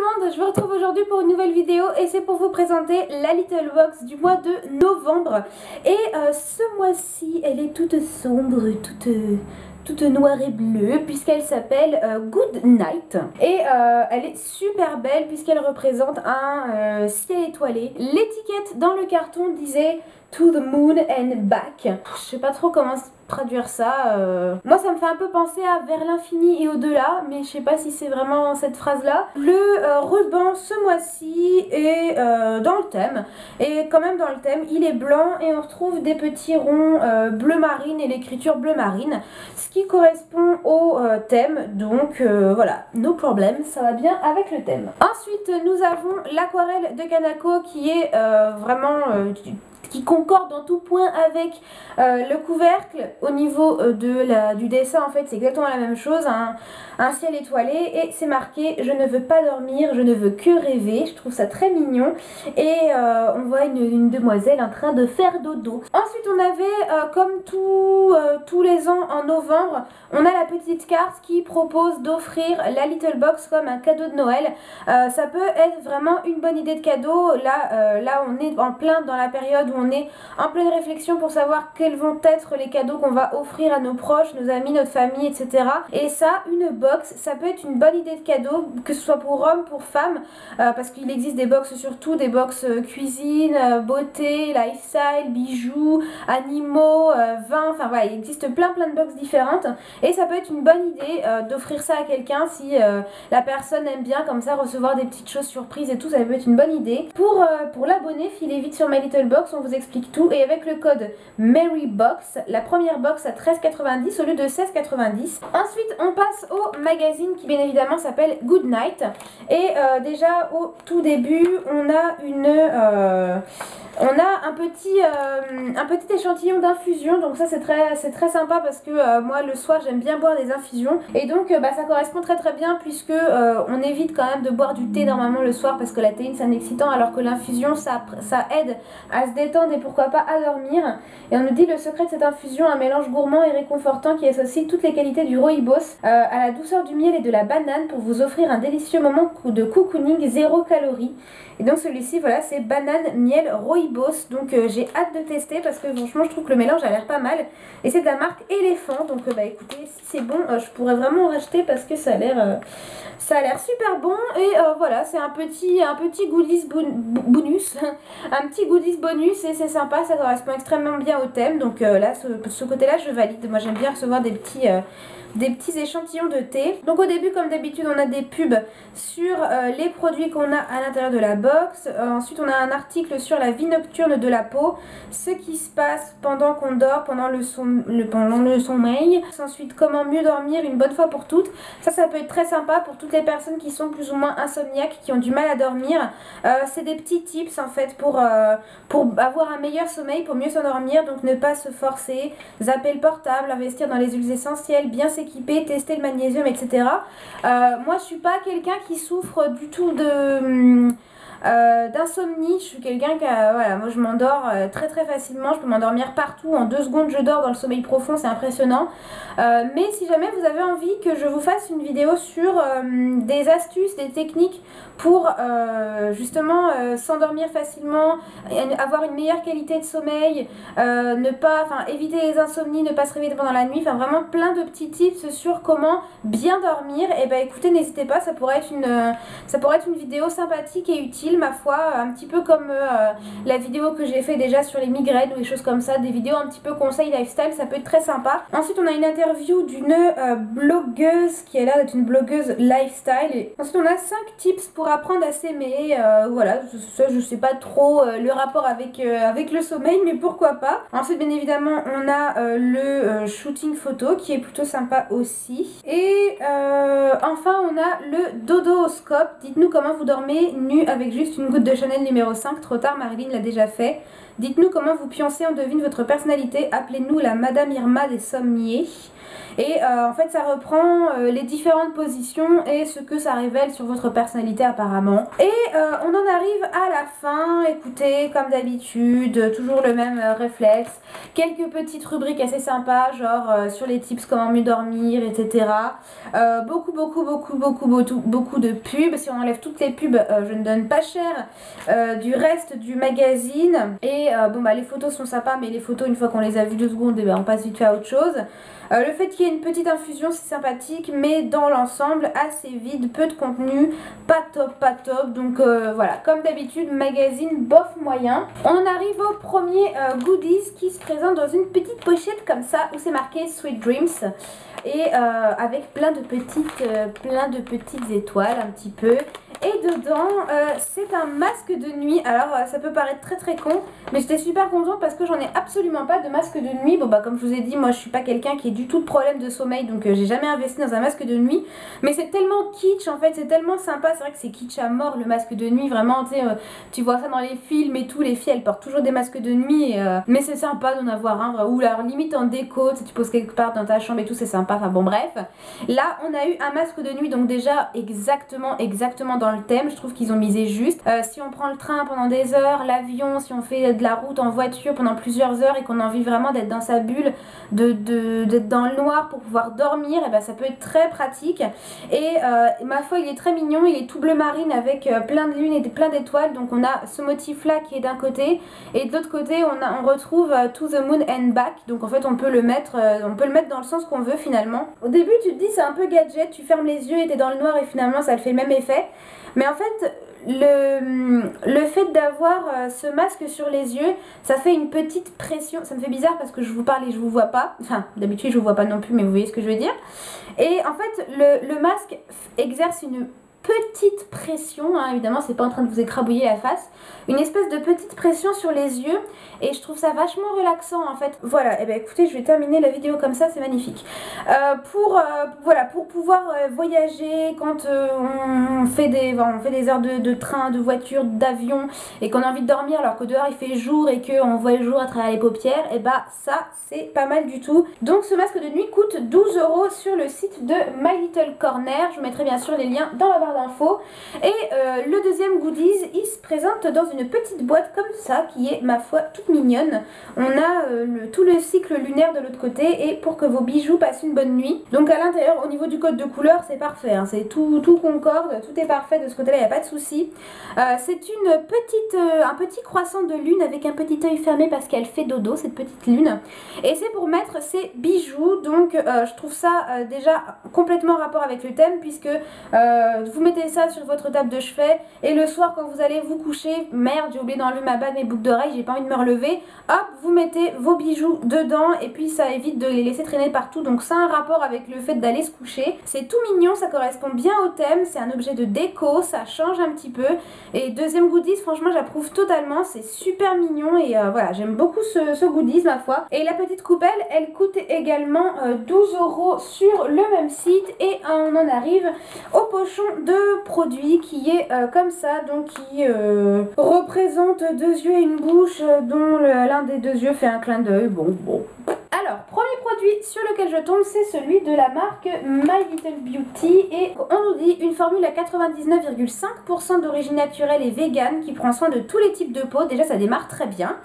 le monde, je vous retrouve aujourd'hui pour une nouvelle vidéo et c'est pour vous présenter la Little Box du mois de novembre. Et ce mois-ci, elle est toute sombre, toute noire et bleue puisqu'elle s'appelle Good Night. Et elle est super belle puisqu'elle représente un ciel étoilé. L'étiquette dans le carton disait To the Moon and Back. Je sais pas trop comment traduire ça. Moi ça me fait un peu penser à vers l'infini et au-delà, mais je sais pas si c'est vraiment cette phrase là. Le ruban ce mois-ci est dans le thème, et quand même dans le thème il est blanc et on retrouve des petits ronds bleu marine et l'écriture bleu marine, ce qui correspond au thème, donc voilà, no problem, ça va bien avec le thème. Ensuite nous avons l'aquarelle de Kanako qui est vraiment qui concorde en tout point avec le couvercle. Au niveau du dessin, en fait c'est exactement la même chose, un ciel étoilé, et c'est marqué je ne veux pas dormir, je ne veux que rêver. Je trouve ça très mignon, et on voit une demoiselle en train de faire dodo. Ensuite on avait comme tous les ans en novembre, on a la petite carte qui propose d'offrir la Little Box comme un cadeau de Noël. Ça peut être vraiment une bonne idée de cadeau. Là on est en plein dans la période où on est en pleine réflexion pour savoir quels vont être les cadeaux qu'on va offrir à nos proches, nos amis, notre famille, etc. Et ça, une box, ça peut être une bonne idée de cadeau, que ce soit pour hommes, pour femmes, parce qu'il existe des box surtout, des box cuisine, beauté, lifestyle, bijoux, animaux, vin, enfin voilà, il existe plein de box différentes, et ça peut être une bonne idée d'offrir ça à quelqu'un si la personne aime bien comme ça recevoir des petites choses surprises et tout, ça peut être une bonne idée. Pour l'abonné, filez vite sur My Little Box, on vous explique tout, et avec le code MARYBOX, la première box à 13,90 au lieu de 16,90. Ensuite on passe au magazine qui bien évidemment s'appelle Good Night, et déjà au tout début on a un petit échantillon d'infusion, donc ça c'est très sympa parce que moi le soir j'aime bien boire des infusions, et donc ça correspond très bien puisque on évite quand même de boire du thé normalement le soir parce que la théine c'est un excitant, alors que l'infusion ça aide à se détendre et pourquoi pas à dormir. Et on nous dit le secret de cette infusion, un mélange gourmand et réconfortant qui associe toutes les qualités du rooibos à la douceur du miel et de la banane pour vous offrir un délicieux moment de cocooning 0 calories. Et donc celui-ci, voilà, c'est banane, miel, rooibos. Donc j'ai hâte de tester parce que franchement je trouve que le mélange a l'air pas mal. Et c'est de la marque Éléphant, donc écoutez, si c'est bon, je pourrais vraiment en racheter parce que ça a l'air super bon. Et voilà, c'est un petit goodies bonus, un petit goodies bonus, et c'est sympa, ça correspond extrêmement bien au thème. Donc là, ce côté-là, je valide. Moi j'aime bien recevoir des petits échantillons de thé. Donc au début comme d'habitude on a des pubs sur les produits qu'on a à l'intérieur de la box. Ensuite on a un article sur la vie nocturne de la peau, ce qui se passe pendant qu'on dort, pendant le sommeil. Ensuite comment mieux dormir une bonne fois pour toutes. Ça peut être très sympa pour toutes les personnes qui sont plus ou moins insomniaques, qui ont du mal à dormir. C'est des petits tips en fait pour avoir un meilleur sommeil, pour mieux s'endormir. Donc ne pas se forcer, zapper le portable, investir dans les huiles essentielles, bien s'équiper, tester le magnésium, etc. Moi je suis pas quelqu'un qui souffre du tout d'insomnie. Je suis quelqu'un qui voilà, moi je m'endors très facilement, je peux m'endormir partout, en 2 secondes je dors dans le sommeil profond, c'est impressionnant. Mais si jamais vous avez envie que je vous fasse une vidéo sur des astuces, des techniques pour justement s'endormir facilement, avoir une meilleure qualité de sommeil, éviter les insomnies, ne pas se réveiller pendant la nuit, enfin vraiment plein de petits tips sur comment bien dormir, et écoutez, n'hésitez pas, ça pourrait être une vidéo sympathique et utile ma foi, un petit peu comme la vidéo que j'ai fait déjà sur les migraines ou des choses comme ça, des vidéos un petit peu conseils lifestyle, ça peut être très sympa. Ensuite on a une interview d'une blogueuse qui a l'air d'être une blogueuse lifestyle, et ensuite on a 5 tips pour apprendre à s'aimer. Voilà, ça je sais pas trop le rapport avec le sommeil, mais pourquoi pas. Ensuite bien évidemment on a le shooting photo qui est plutôt sympa aussi, et enfin on a le dodoscope. Dites-nous comment vous dormez nu avec juste une goutte de Chanel numéro 5. Trop tard, Marilyn l'a déjà fait. Dites-nous comment vous pioncez, on devine votre personnalité. Appelez-nous la Madame Irma des sommiers. Et en fait ça reprend les différentes positions et ce que ça révèle sur votre personnalité apparemment. Et on en arrive à la fin. Écoutez, comme d'habitude, toujours le même réflexe. Quelques petites rubriques assez sympas, genre sur les tips comment mieux dormir, etc. Beaucoup de pubs. Si on enlève toutes les pubs, je ne donne pas cher. Du reste du magazine. Et bon bah les photos sont sympas, mais les photos une fois qu'on les a vues 2 secondes, et ben, on passe vite fait à autre chose. Le fait qu'il y ait une petite infusion c'est sympathique, mais dans l'ensemble assez vide, peu de contenu, pas top, donc voilà, comme d'habitude magazine bof moyen. On arrive au premier goodies qui se présente dans une petite pochette comme ça où c'est marqué Sweet Dreams et avec plein de petites étoiles un petit peu. Et dedans c'est un masque de nuit. Alors ça peut paraître très con, mais j'étais super contente parce que j'en ai absolument pas de masque de nuit. Bon bah comme je vous ai dit, moi je suis pas quelqu'un qui ait du tout de problème de sommeil, donc j'ai jamais investi dans un masque de nuit. Mais c'est tellement kitsch en fait, c'est tellement sympa. C'est vrai que c'est kitsch à mort le masque de nuit, vraiment tu sais, tu vois ça dans les films et tout, les filles elles portent toujours des masques de nuit mais c'est sympa d'en avoir un, ou alors limite en déco, tu poses quelque part dans ta chambre et tout, c'est sympa, enfin bon bref. Là on a eu un masque de nuit, donc déjà exactement dans le thème, je trouve qu'ils ont misé juste. Si on prend le train pendant des heures, l'avion, si on fait de la route en voiture pendant plusieurs heures et qu'on a envie vraiment d'être dans sa bulle, d'être dans le noir pour pouvoir dormir, et ben ça peut être très pratique. Et ma foi il est très mignon, il est tout bleu marine avec plein de lunes et plein d'étoiles, donc on a ce motif là qui est d'un côté et de l'autre côté on retrouve To the Moon and Back, donc en fait on peut le mettre dans le sens qu'on veut finalement. Au début tu te dis c'est un peu gadget, tu fermes les yeux et t'es dans le noir et finalement ça le fait le même effet, mais en fait le fait d'avoir ce masque sur les yeux, ça fait une petite pression. Ça me fait bizarre parce que je vous parle et je vous vois pas, enfin d'habitude je vous vois pas non plus, mais vous voyez ce que je veux dire. Et en fait le masque exerce une petite pression, hein, évidemment c'est pas en train de vous écrabouiller la face, une espèce de petite pression sur les yeux, et je trouve ça vachement relaxant en fait. Voilà, et ben écoutez, je vais terminer la vidéo comme ça, c'est magnifique. Voilà, pour pouvoir voyager quand on fait des heures de train, de voiture, d'avion, et qu'on a envie de dormir alors que dehors il fait jour et qu'on voit le jour à travers les paupières, et bah ça c'est pas mal du tout. Donc ce masque de nuit coûte 12 € sur le site de My Little Corner, je vous mettrai bien sûr les liens dans la barre d'infos. Et le deuxième goodies, il se présente dans une petite boîte comme ça qui est ma foi toute mignonne. On a tout le cycle lunaire de l'autre côté et pour que vos bijoux passent une bonne nuit. Donc à l'intérieur au niveau du code de couleur c'est parfait, hein, c'est tout concorde, tout est parfait de ce côté là, il n'y a pas de souci. C'est un petit croissant de lune avec un petit œil fermé parce qu'elle fait dodo cette petite lune. Et c'est pour mettre ses bijoux, donc je trouve ça déjà complètement en rapport avec le thème puisque vous mettez ça sur votre table de chevet et le soir quand vous allez vous coucher, merde j'ai oublié d'enlever ma bague, mes boucles d'oreilles, j'ai pas envie de me relever, hop vous mettez vos bijoux dedans et puis ça évite de les laisser traîner partout, donc ça a un rapport avec le fait d'aller se coucher. C'est tout mignon, ça correspond bien au thème, c'est un objet de déco, ça change un petit peu. Et deuxième goodies, franchement j'approuve totalement, c'est super mignon et voilà, j'aime beaucoup ce goodies ma foi. Et la petite coupelle elle coûte également 12 € sur le même site et on en arrive au pochon de produit qui est comme ça, donc qui représente 2 yeux et une bouche dont l'un des 2 yeux fait un clin d'œil. Bon. Alors, premier produit sur lequel je tombe, c'est celui de la marque My Little Beauty et on nous dit une formule à 99,5% d'origine naturelle et vegan qui prend soin de tous les types de peau. Déjà ça démarre très bien.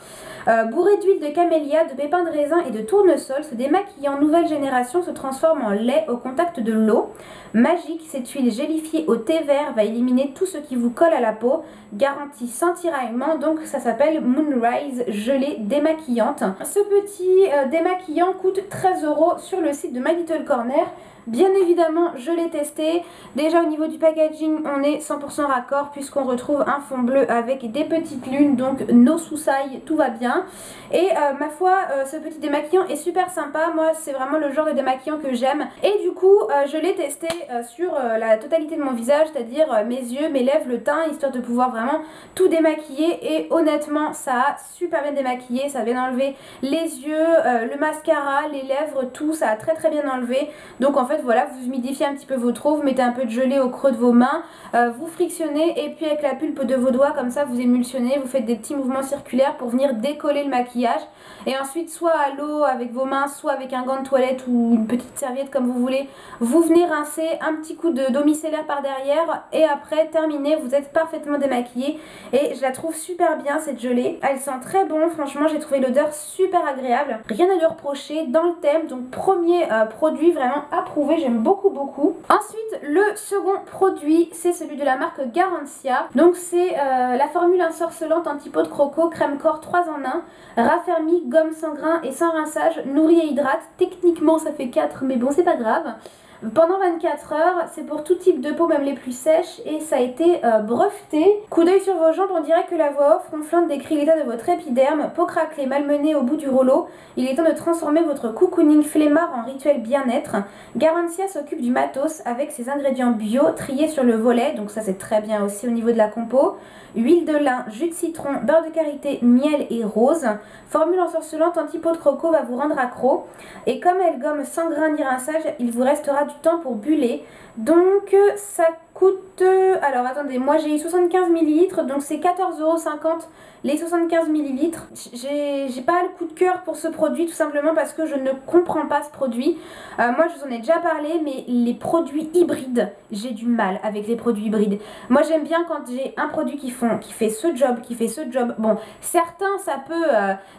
Bourré d'huile de camélia, de pépins de raisin et de tournesol, ce démaquillant nouvelle génération se transforme en lait au contact de l'eau. Magique, cette huile gélifiée au thé vert va éliminer tout ce qui vous colle à la peau, garantie sans tiraillement, donc ça s'appelle Moonrise gelée démaquillante. Ce petit démaquillant coûte 13 € sur le site de My Little Corner. Bien évidemment, je l'ai testé. Déjà au niveau du packaging, on est 100% raccord puisqu'on retrouve un fond bleu avec des petites lunes, donc no soussailles, tout va bien. Et ma foi, ce petit démaquillant est super sympa. Moi, c'est vraiment le genre de démaquillant que j'aime. Et du coup, je l'ai testé sur la totalité de mon visage, c'est-à-dire mes yeux, mes lèvres, le teint, histoire de pouvoir vraiment tout démaquiller. Et honnêtement, ça a super bien démaquillé. Ça a bien enlevé les yeux, le mascara, les lèvres, tout. Ça a très bien enlevé. Donc en fait, fait voilà, vous humidifiez un petit peu votre eau, vous mettez un peu de gelée au creux de vos mains, vous frictionnez et puis avec la pulpe de vos doigts comme ça vous émulsionnez, vous faites des petits mouvements circulaires pour venir décoller le maquillage. Et ensuite soit à l'eau avec vos mains, soit avec un gant de toilette ou une petite serviette comme vous voulez, vous venez rincer un petit coup d'eau micellaire par derrière et après terminé, vous êtes parfaitement démaquillé. Et je la trouve super bien cette gelée, elle sent très bon, franchement j'ai trouvé l'odeur super agréable, rien à lui reprocher, dans le thème. Donc premier produit vraiment approuvé, j'aime beaucoup. Ensuite le second produit c'est celui de la marque Garancia, donc c'est la formule insorcelante anti-peau de croco, crème corps 3 en 1, raffermi, gomme sans grain et sans rinçage, nourrit et hydrate. Techniquement ça fait 4 mais bon c'est pas grave. Pendant 24 heures, c'est pour tout type de peau, même les plus sèches, et ça a été breveté. Coup d'œil sur vos jambes, on dirait que la voix off ronflante décrit l'état de votre épiderme, peau craquelée, malmenée au bout du rouleau. Il est temps de transformer votre cocooning flemmard en rituel bien-être. Garancia s'occupe du matos avec ses ingrédients bio triés sur le volet, donc ça c'est très bien aussi au niveau de la compo. Huile de lin, jus de citron, beurre de karité, miel et rose. Formule ensorcelante anti-peau de croco va vous rendre accro. Et comme elle gomme sans grain ni rinçage, il vous restera du temps pour buller. Donc ça coûte... alors attendez, moi j'ai eu 75 ml, donc c'est 14,50 € les 75 ml. J'ai pas le coup de cœur pour ce produit tout simplement parce que je ne comprends pas ce produit. Moi je vous en ai déjà parlé, mais les produits hybrides, j'ai du mal avec les produits hybrides. Moi j'aime bien quand j'ai un produit qui fait ce job, Bon, certains ça peut,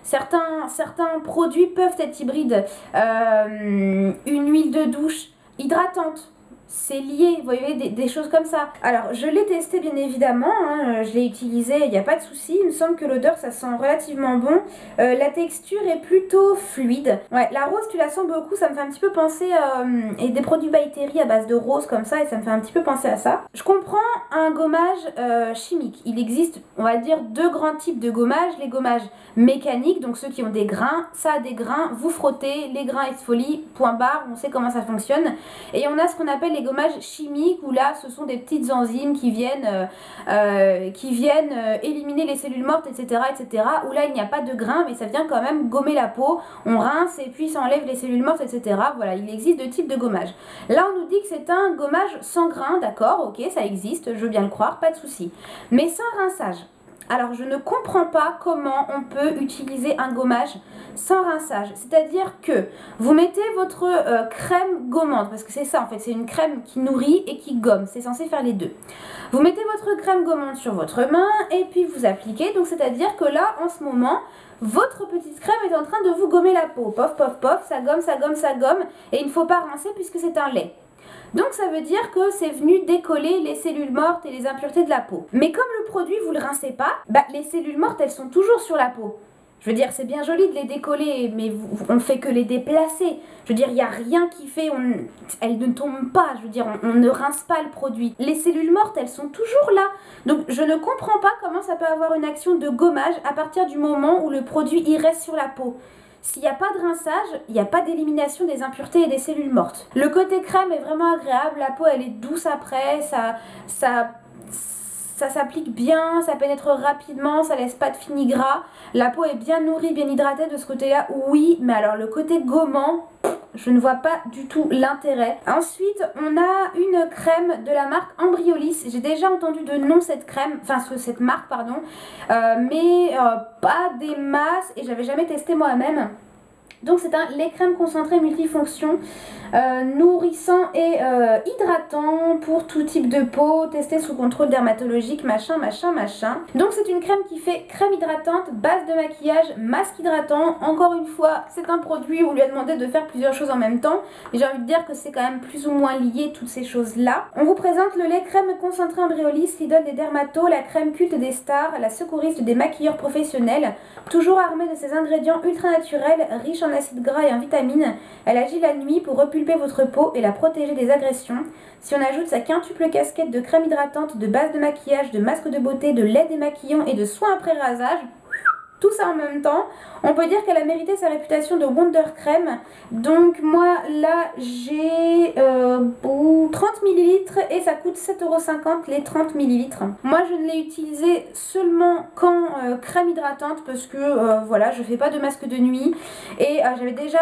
certains produits peuvent être hybrides. Une huile de douche hydratante, c'est lié, vous voyez, des choses comme ça. Alors je l'ai testé bien évidemment, hein, je l'ai utilisé, il n'y a pas de souci. Il me semble que l'odeur ça sent relativement bon. La texture est plutôt fluide. Ouais, la rose tu la sens beaucoup, ça me fait un petit peu penser et des produits by Terry à base de rose comme ça, et ça me fait un petit peu penser à ça. Je comprends un gommage chimique. Il existe, on va dire, deux grands types de gommage. Les gommages mécaniques, donc ceux qui ont des grains, ça a des grains, vous frottez, les grains exfolient, point barre, on sait comment ça fonctionne. Et on a ce qu'on appelle les gommages chimiques où là ce sont des petites enzymes qui viennent éliminer les cellules mortes, etc., où là il n'y a pas de grains mais ça vient quand même gommer la peau, on rince et puis ça enlève les cellules mortes, etc. Voilà, il existe deux types de gommage. Là on nous dit que c'est un gommage sans grains, d'accord, ok, ça existe, je veux bien le croire, pas de souci, mais sans rinçage. Alors je ne comprends pas comment on peut utiliser un gommage sans rinçage, c'est-à-dire que vous mettez votre crème gommante, parce que c'est ça en fait, c'est une crème qui nourrit et qui gomme, c'est censé faire les deux. Vous mettez votre crème gommante sur votre main et puis vous appliquez, donc c'est-à-dire que là en ce moment, votre petite crème est en train de vous gommer la peau, pof pof pof, ça gomme, ça gomme, ça gomme, et il ne faut pas rincer puisque c'est un lait. Donc ça veut dire que c'est venu décoller les cellules mortes et les impuretés de la peau. Mais comme le produit vous le rincez pas, les cellules mortes elles sont toujours sur la peau. Je veux dire, c'est bien joli de les décoller, mais on fait que les déplacer. Je veux dire, il n'y a rien qui fait, elles ne tombent pas, je veux dire, on ne rince pas le produit. Les cellules mortes, elles sont toujours là. Donc je ne comprends pas comment ça peut avoir une action de gommage à partir du moment où le produit y reste sur la peau. S'il n'y a pas de rinçage, il n'y a pas d'élimination des impuretés et des cellules mortes. Le côté crème est vraiment agréable, la peau elle est douce après, ça s'applique bien, ça pénètre rapidement, ça laisse pas de fini gras. La peau est bien nourrie, bien hydratée de ce côté-là, oui, mais alors le côté gommant, je ne vois pas du tout l'intérêt. Ensuite, on a une crème de la marque Embryolisse. J'ai déjà entendu de nom cette crème, enfin cette marque, pardon, mais pas des masses et j'avais jamais testé moi-même. Donc c'est un lait crème concentré multifonction, nourrissant et hydratant pour tout type de peau, testé sous contrôle dermatologique, machin. Donc c'est une crème qui fait crème hydratante, base de maquillage, masque hydratant. Encore une fois, c'est un produit où on lui a demandé de faire plusieurs choses en même temps. Mais j'ai envie de dire que c'est quand même plus ou moins lié toutes ces choses-là. On vous présente le lait crème concentré Embryolisse, l'idole des dermatos, la crème culte des stars, la secouriste des maquilleurs professionnels. Toujours armée de ses ingrédients ultra naturels, riches en acides gras et en vitamines, elle agit la nuit pour repulper votre peau et la protéger des agressions. Si on ajoute sa quintuple casquette de crème hydratante, de base de maquillage, de masque de beauté, de lait démaquillant et de soins après rasage, tout ça en même temps. On peut dire qu'elle a mérité sa réputation de Wonder Crème. Donc moi là j'ai 30 ml et ça coûte 7,50 € les 30 ml. Moi je ne l'ai utilisé seulement qu'en crème hydratante parce que voilà, je fais pas de masque de nuit et j'avais déjà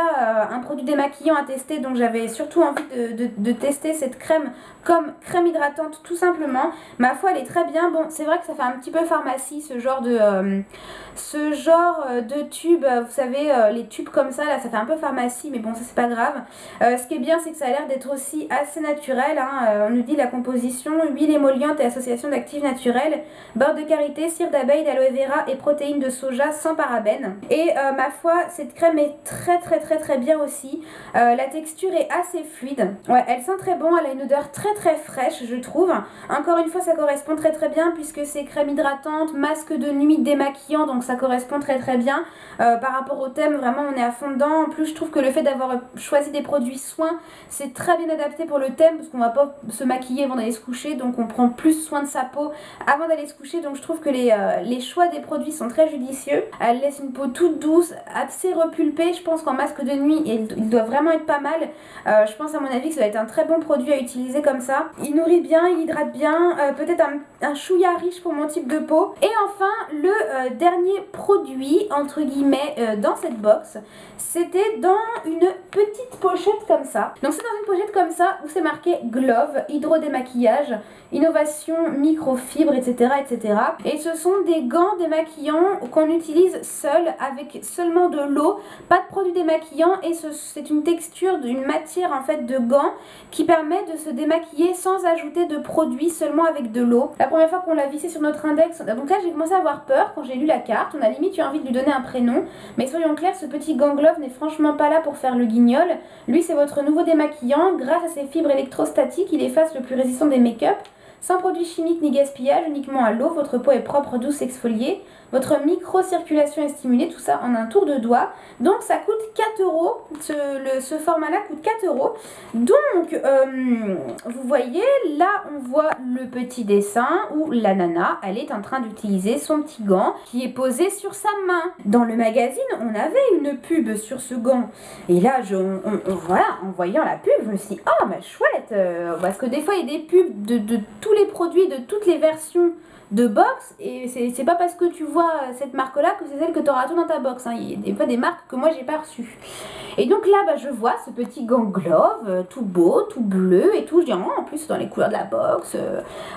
un produit démaquillant à tester, donc j'avais surtout envie de tester cette crème comme crème hydratante tout simplement. Ma foi elle est très bien. Bon, c'est vrai que ça fait un petit peu pharmacie ce genre de tube, vous savez, les tubes comme ça là, ça fait un peu pharmacie, mais bon, ça c'est pas grave. Ce qui est bien, c'est que ça a l'air d'être aussi assez naturel, hein. On nous dit la composition: huile émolliente et association d'actifs naturels, beurre de karité, cire d'abeille, d'aloe vera et protéines de soja sans parabènes. Et ma foi, cette crème est très bien aussi. La texture est assez fluide. Ouais, elle sent très bon, elle a une odeur très fraîche, je trouve. Encore une fois, ça correspond très bien puisque c'est crème hydratante, masque de nuit démaquillant, donc ça correspond très bien. Par rapport au thème, vraiment on est à fond dedans. En plus je trouve que le fait d'avoir choisi des produits soins, c'est très bien adapté pour le thème parce qu'on va pas se maquiller avant d'aller se coucher, donc on prend plus soin de sa peau avant d'aller se coucher. Donc je trouve que les choix des produits sont très judicieux. Elle laisse une peau toute douce, assez repulpée. Je pense qu'en masque de nuit il doit vraiment être pas mal. Je pense à mon avis que ça va être un très bon produit à utiliser comme ça. Il nourrit bien, il hydrate bien, peut-être un chouïa riche pour mon type de peau. Et enfin le dernier produit entre guillemets dans cette box, c'était dans une petite pochette comme ça. Donc c'est dans une pochette comme ça où c'est marqué Glove, hydro-démaquillage, innovation, microfibre, etc. Et ce sont des gants démaquillants qu'on utilise seul avec seulement de l'eau, pas de produit démaquillant, et c'est une texture d'une matière en fait de gants qui permet de se démaquiller sans ajouter de produit, seulement avec de l'eau. La première fois qu'on l'a vissé sur notre index, donc là j'ai commencé à avoir peur quand j'ai lu la carte. On a limite eu envie de lui donner un prénom, mais soyons clairs, ce petit gant Glove n'est franchement pas là pour faire le guignol. Lui c'est votre nouveau démaquillant. Grâce à ses fibres électrostatiques, il efface le plus résistant des make-up. Sans produits chimiques ni gaspillage, uniquement à l'eau, votre peau est propre, douce, exfoliée. Votre micro-circulation est stimulée, tout ça en un tour de doigt. Donc ça coûte 4 €, ce format-là coûte 4 €. Donc, vous voyez, là on voit le petit dessin où la nana, elle est en train d'utiliser son petit gant qui est posé sur sa main. Dans le magazine, on avait une pub sur ce gant. Et là, voilà, en voyant la pub, je me suis dit, oh bah chouette, parce que des fois il y a des pubs de tous les produits, de toutes les versions de box, et c'est pas parce que tu vois cette marque là que c'est celle que tu auras tout dans ta box, hein. Il y a des fois des marques que moi j'ai pas reçues. Et donc là bah, je vois ce petit gant Glove tout beau, tout bleu et tout. Je dis oh, en plus dans les couleurs de la box,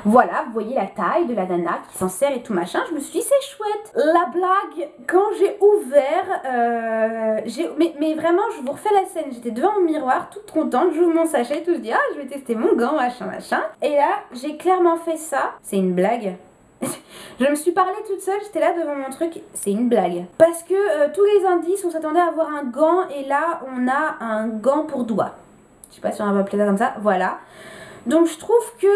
voilà, vous voyez la taille de la nana qui s'en sert et tout machin. Je me suis dit c'est chouette. La blague, quand j'ai ouvert, mais vraiment je vous refais la scène, j'étais devant mon miroir toute contente, j'ouvre mon sachet, tout, je dis ah je vais tester mon gant machin. Et là j'ai clairement fait ça. C'est une blague. Je me suis parlé toute seule, j'étais là devant mon truc, c'est une blague. Parce que tous les indices, on s'attendait à avoir un gant et là on a un gant pour doigt. Je sais pas si on va appeler ça comme ça, voilà. Donc je trouve que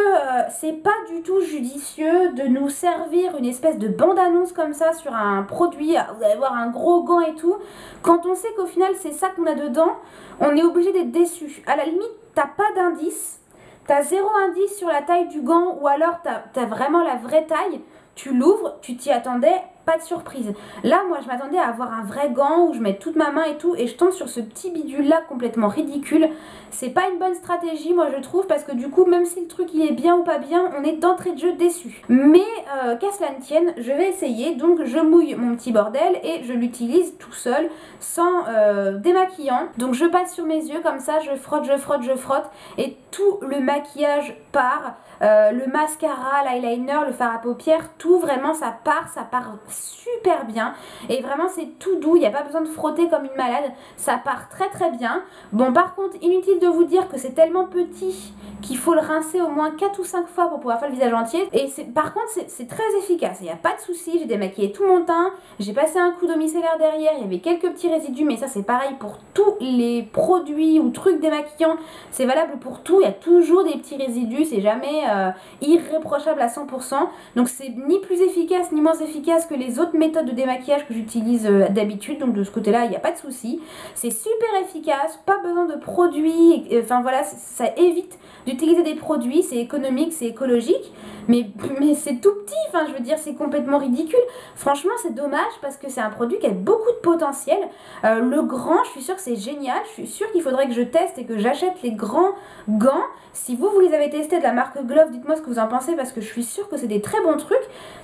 c'est pas du tout judicieux de nous servir une espèce de bande-annonce comme ça sur un produit, vous allez voir un gros gant et tout. Quand on sait qu'au final c'est ça qu'on a dedans, on est obligé d'être déçu. À la limite, t'as pas d'indice. T'as 0 indice sur la taille du gant ou alors t'as vraiment la vraie taille, tu l'ouvres, tu t'y attendais, pas de surprise. Là moi je m'attendais à avoir un vrai gant où je mets toute ma main et tout et je tombe sur ce petit bidule là complètement ridicule. C'est pas une bonne stratégie moi je trouve, parce que du coup même si le truc il est bien ou pas bien, on est d'entrée de jeu déçu. Mais qu'à cela ne tienne, je vais essayer, donc je mouille mon petit bordel et je l'utilise tout seul sans démaquillant. Donc je passe sur mes yeux comme ça, je frotte et tout le maquillage part. Le mascara, l'eyeliner, le fard à paupières, tout vraiment ça part super bien et vraiment c'est tout doux, il n'y a pas besoin de frotter comme une malade, ça part très bien. Bon par contre inutile de vous dire que c'est tellement petit qu'il faut le rincer au moins 4 ou 5 fois pour pouvoir faire le visage entier, et par contre c'est très efficace, il n'y a pas de souci. J'ai démaquillé tout mon teint, j'ai passé un coup d'eau micellaire derrière, il y avait quelques petits résidus mais ça c'est pareil pour tous les produits ou trucs démaquillants, c'est valable pour tout, il y a toujours des petits résidus, c'est jamais irréprochable à 100%, donc c'est ni plus efficace ni moins efficace que les autres méthodes de démaquillage que j'utilise d'habitude, donc de ce côté là il n'y a pas de souci, c'est super efficace, pas besoin de produits, enfin voilà, ça évite d'utiliser des produits, c'est économique, c'est écologique. mais c'est tout petit, enfin je veux dire c'est complètement ridicule. Franchement c'est dommage parce que c'est un produit qui a beaucoup de potentiel. Le grand, je suis sûre que c'est génial, je suis sûre qu'il faudrait que je teste et que j'achète les grands gants. Si vous les avez testés de la marque Glove, dites-moi ce que vous en pensez parce que je suis sûre que c'est des très bons trucs.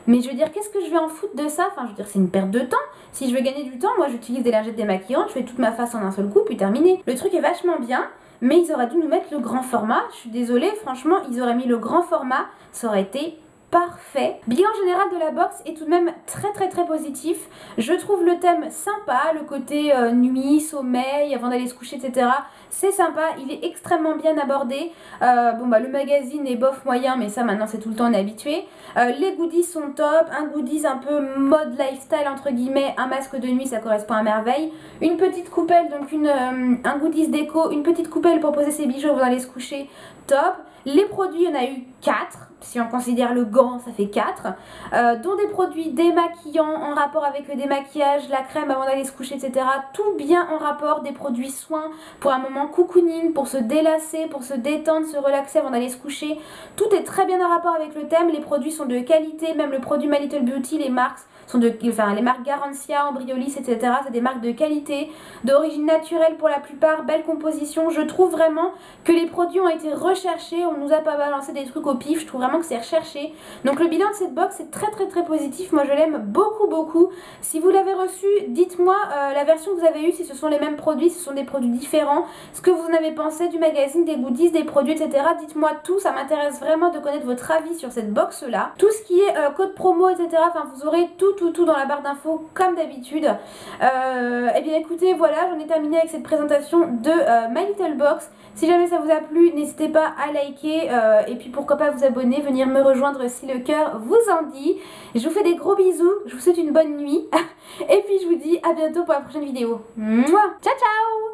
Mais je veux dire, qu'est-ce que je vais en foutre de ça? Enfin, je veux dire, c'est une perte de temps. Si je veux gagner du temps, moi j'utilise des lingettes démaquillantes, je fais toute ma face en un seul coup, puis terminé. Le truc est vachement bien, mais ils auraient dû nous mettre le grand format. Je suis désolée, franchement, ils auraient mis le grand format, ça aurait été parfait. Bilan général de la box est tout de même très positif. Je trouve le thème sympa, le côté nuit, sommeil, avant d'aller se coucher, etc. C'est sympa, il est extrêmement bien abordé. Le magazine est bof moyen, mais ça maintenant c'est tout le temps, on est habitué. Les goodies sont top, un goodies un peu mode lifestyle entre guillemets, un masque de nuit, ça correspond à merveille. Une petite coupelle, donc un goodies déco, une petite coupelle pour poser ses bijoux avant d'aller se coucher, top. Les produits, il y en a eu 4, si on considère le gant, ça fait 4, dont des produits démaquillants en rapport avec le démaquillage, la crème avant d'aller se coucher, etc. Tout bien en rapport, des produits soins pour un moment cocooning, pour se délasser, pour se détendre, se relaxer avant d'aller se coucher. Tout est très bien en rapport avec le thème, les produits sont de qualité, même le produit My Little Beauty, les marques sont les marques Garancia, Embryolis, etc. C'est des marques de qualité, d'origine naturelle pour la plupart, belle composition. Je trouve vraiment que les produits ont été recherchés, on nous a pas balancé des trucs au pif, je trouve vraiment que c'est recherché. Donc le bilan de cette box est très positif, moi je l'aime beaucoup. Si vous l'avez reçu, dites-moi la version que vous avez eue, si ce sont les mêmes produits, si ce sont des produits différents, ce que vous en avez pensé du magazine, des goodies, des produits, etc. Dites-moi tout, ça m'intéresse vraiment de connaître votre avis sur cette box là. Tout ce qui est code promo, etc. Enfin vous aurez tout dans la barre d'infos comme d'habitude. Et bien écoutez, voilà, j'en ai terminé avec cette présentation de My Little Box. Si jamais ça vous a plu, n'hésitez pas à liker et puis pourquoi pas vous abonner, venir me rejoindre si le cœur vous en dit. Je vous fais des gros bisous, je vous souhaite une bonne nuit et puis je vous dis à bientôt pour la prochaine vidéo. Mouah, ciao ciao.